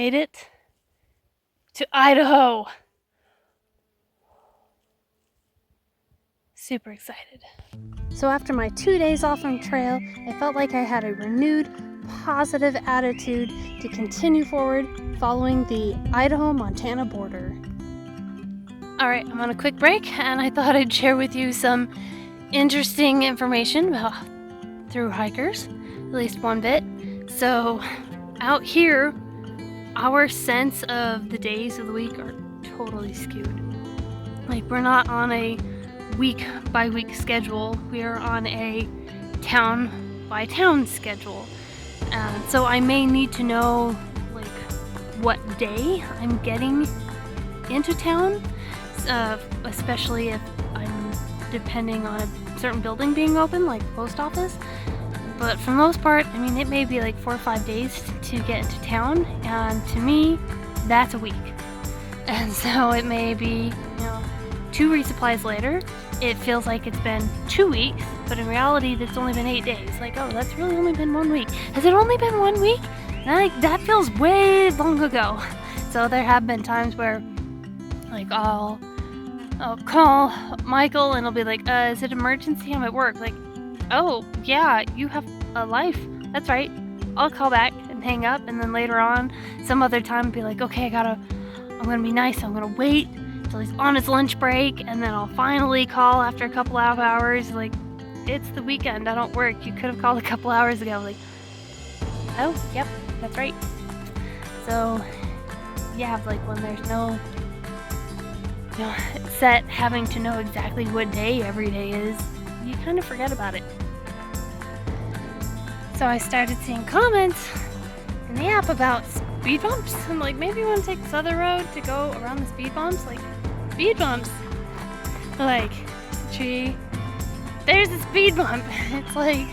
made it to Idaho. Super excited. So after my 2 days off on trail, I felt like I had a renewed positive attitude to continue forward following the Idaho-Montana border. Alright, I'm on a quick break and I thought I'd share with you some interesting information about thru-hikers, at least one bit. So out here, our sense of the days of the week are totally skewed. Like, we're not on a week by week schedule, we are on a town by town schedule. And so I may need to know like what day I'm getting into town, especially if I'm depending on a certain building being open, like the post office. But for the most part, I mean, it may be like 4 or 5 days to get into town, and to me, that's a week. And so it may be, 2 resupplies later, it feels like it's been 2 weeks, but in reality, it's only been 8 days. Like, oh, that's really only been 1 week. Has it only been 1 week? That feels way long ago. So there have been times where, like, I'll call Michael and he'll be like, is it emergency? I'm at work. Like, oh, yeah, you have a life. That's right. I'll call back and hang up, and then later on, some other time, be like, okay, I'm gonna be nice. I'm gonna wait till he's on his lunch break, and then I'll finally call after a couple of hours. Like, it's the weekend. I don't work. You could have called a couple hours ago. Like, oh, yep, that's right. So, yeah, like when there's no set having to know exactly what day every day is, you kind of forget about it. So I started seeing comments in the app about speed bumps. I'm like, maybe you want to take this other road to go around the speed bumps? Like, speed bumps? Like, gee, there's a speed bump. It's like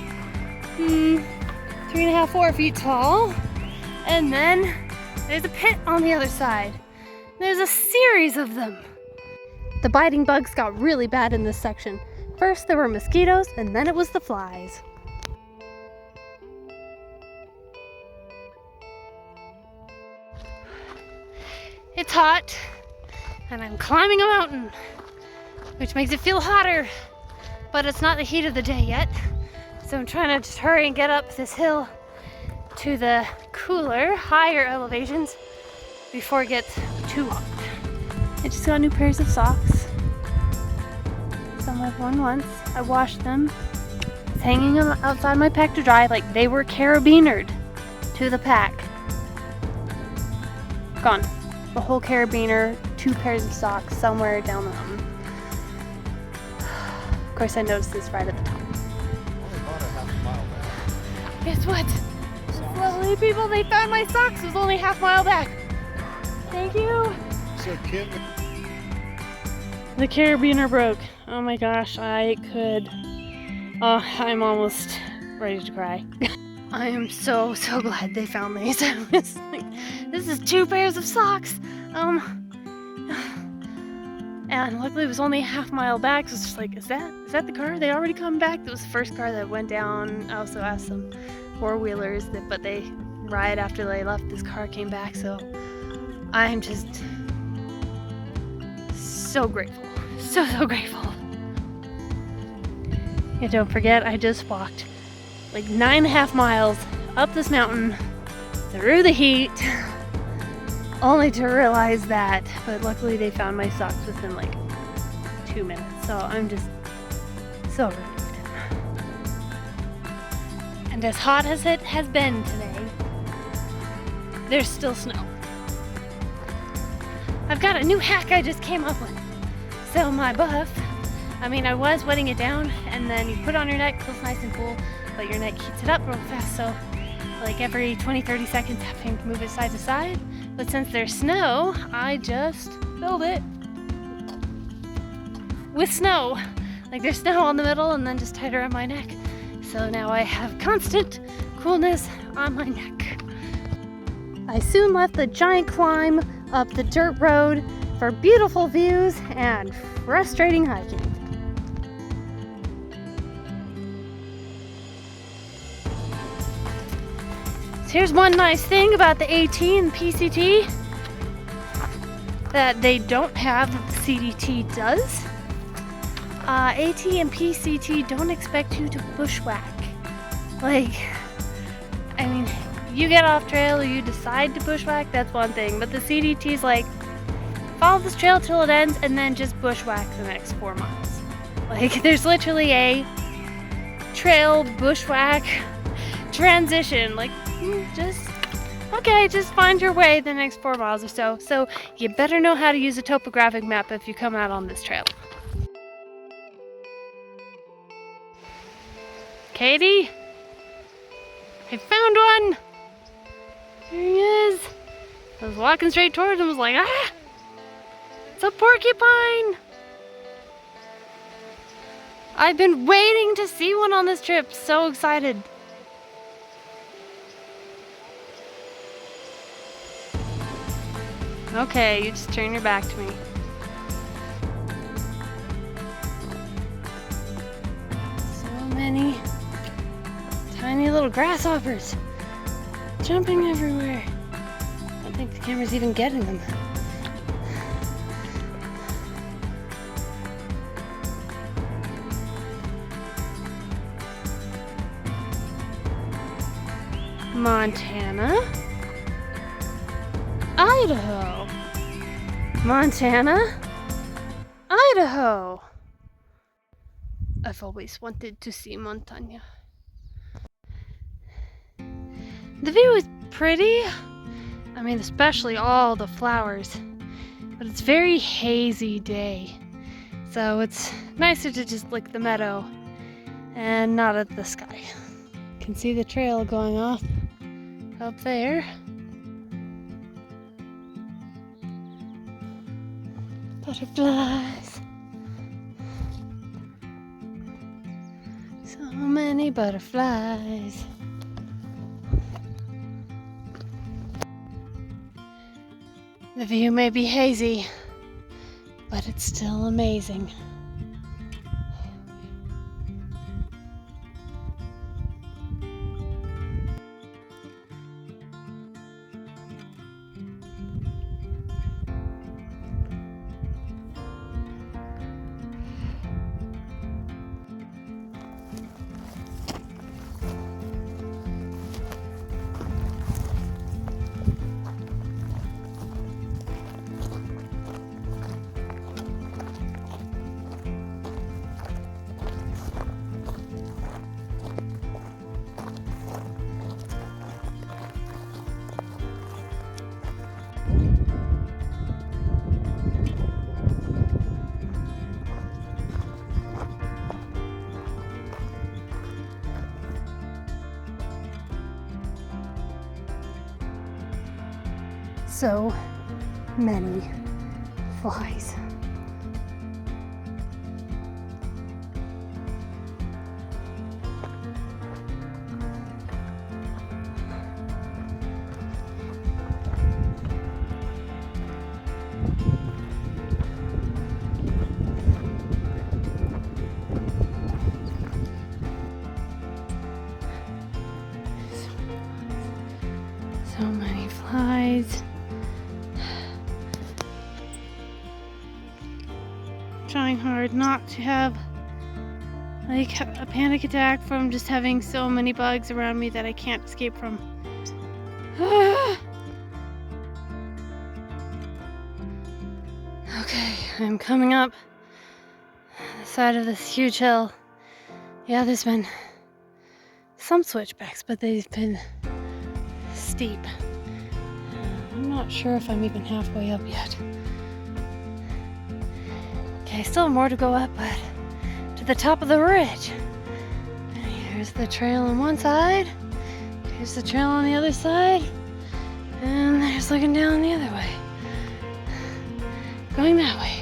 3.5, 4 feet tall. And then there's a pit on the other side. There's a series of them. The biting bugs got really bad in this section. First there were mosquitoes, and then it was the flies. It's hot, and I'm climbing a mountain, which makes it feel hotter, but it's not the heat of the day yet. So I'm trying to just hurry and get up this hill to the cooler, higher elevations before it gets too hot. I just got new pairs of socks. Some I've worn once. I washed them. It's hanging outside my pack to dry, like they were carabinered to the pack. Gone. The whole carabiner, 2 pairs of socks somewhere down the mountain. Of course, I noticed this right at the top. Only bought a half a mile back. Guess what? Those lovely people, they found my socks. It was only half mile back. Thank you. So Kim, the carabiner broke. Oh my gosh, I'm almost ready to cry. I am so glad they found these. I was like, this is 2 pairs of socks. And luckily it was only a half mile back, so it's just like, is that the car? They already come back? That was the first car that went down. I also asked some 4-wheelers, but they, right after they left, this car came back, so I'm just so grateful. So grateful. And don't forget, I just walked like 9.5 miles up this mountain through the heat, only to realize that. But luckily they found my socks within like 2 minutes, so I'm just so relieved. And as hot as it has been today, there's still snow. I've got a new hack I just came up with. So my buff, I was wetting it down, and then you put it on your neck, feels nice and cool, but your neck heats it up real fast, so like every 20-30 seconds having to move it side to side. But since there's snow, I just filled it with snow. Like, there's snow on the middle and then just tied around my neck. So now I have constant coolness on my neck. I soon left the giant climb up the dirt road for beautiful views and frustrating hiking. So here's one nice thing about the AT and PCT that they don't have that the CDT does. AT and PCT don't expect you to bushwhack. Like, I mean, you get off trail or you decide to bushwhack, that's one thing. But the CDT's like, follow this trail till it ends and then just bushwhack the next 4 miles. Like, there's literally a trail bushwhack transition. Like, just find your way the next 4 miles or so. So you better know how to use a topographic map if you come out on this trail. Katie? I found one! There he is. I was walking straight towards him, I was like, ah! It's a porcupine! I've been waiting to see one on this trip, so excited. Okay, you just turn your back to me. So many tiny little grasshoppers jumping everywhere. I don't think the camera's even getting them. Montana, Idaho, Montana, Idaho. I've always wanted to see Montaña. The view is pretty. I mean, especially all the flowers, but it's a very hazy day. So it's nicer to just look at the meadow and not at the sky. You can see the trail going off up there. Butterflies. So many butterflies. The view may be hazy, but it's still amazing. So many flies. So many flies. Trying hard not to have like a panic attack from just having so many bugs around me that I can't escape from. Okay, I'm coming up the side of this huge hill. Yeah, there's been some switchbacks, but they've been steep. I'm not sure if I'm even halfway up yet. Okay, still more to go up, but to the top of the ridge. And here's the trail on one side. Here's the trail on the other side. And there's looking down the other way. Going that way.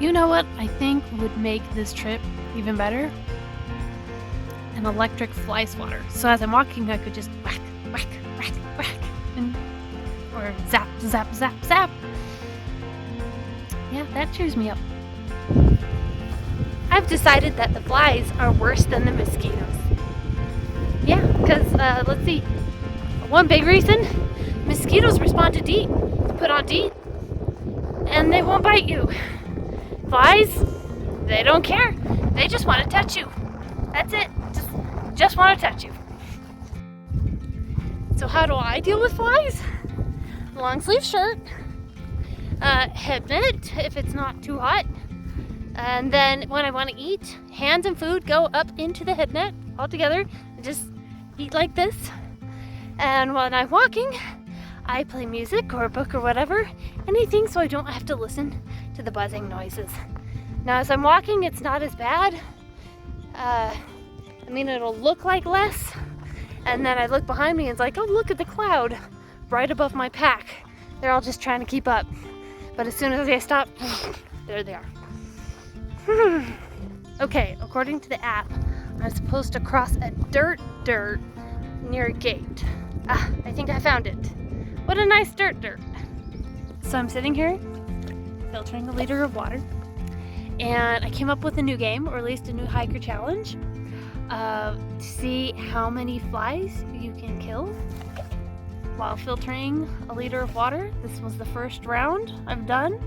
You know what I think would make this trip even better? An electric fly swatter. So as I'm walking, I could just whack, whack, whack, whack, or zap, zap, zap, zap. Yeah, that cheers me up. I've decided that the flies are worse than the mosquitoes. Yeah. Because, let's see, one big reason, mosquitoes respond to DEET. Put on DEET, and they won't bite you. Flies, they don't care. They just want to touch you. That's it. Just want to touch you. So how do I deal with flies? Long sleeve shirt, head mitt if it's not too hot, and then when I want to eat, hands and food go up into the head net all together and just eat like this. And when I'm walking, I play music or a book or whatever, anything, so I don't have to listen to the buzzing noises. Now as I'm walking, it's not as bad. I mean, it'll look like less, and then I look behind me and it's like, oh, look at the cloud right above my pack. They're all just trying to keep up. But as soon as I stop, there they are. Okay, according to the app, I'm supposed to cross a dirt near a gate. Ah, I think I found it. What a nice dirt. So I'm sitting here, filtering a liter of water, and I came up with a new game, or at least a new hiker challenge, to see how many flies you can kill while filtering a liter of water. This was the first round I've done.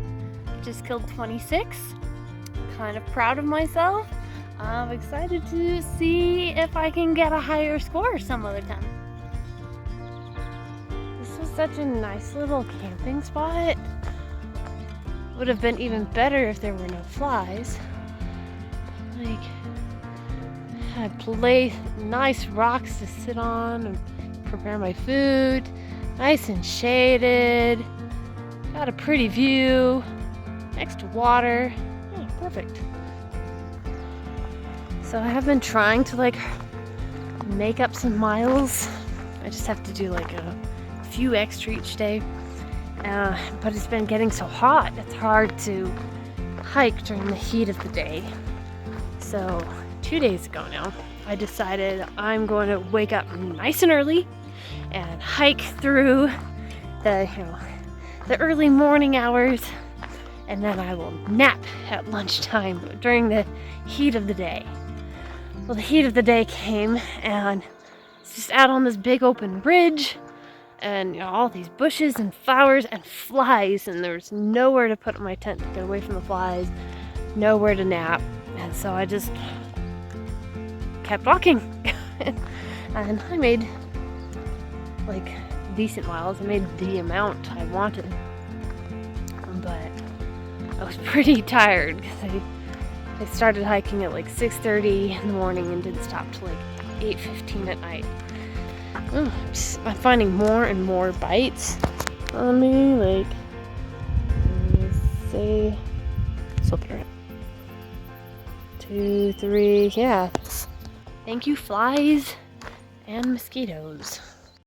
Just killed 26. Kind of proud of myself. I'm excited to see if I can get a higher score some other time. This was such a nice little camping spot. Would have been even better if there were no flies. Like, had nice rocks to sit on and prepare my food. Nice and shaded. Got a pretty view. Next to water. Yeah, perfect. So I have been trying to make up some miles. I just have to do a few extra each day. But it's been getting so hot, it's hard to hike during the heat of the day. So 2 days ago now, I decided I'm going to wake up nice and early and hike through the early morning hours, and then I will nap at lunchtime during the heat of the day. Well, the heat of the day came, and it's just out on this big open ridge, and all these bushes and flowers and flies, and there's nowhere to put my tent to get away from the flies, nowhere to nap, and so I just kept walking. And I made decent miles. I made the amount I wanted, but I was pretty tired because I started hiking at 6:30 in the morning and didn't stop till 8:15 at night. I'm finding more and more bites on me. Let me see. So 2, 3, yeah. Thank you, flies and mosquitoes.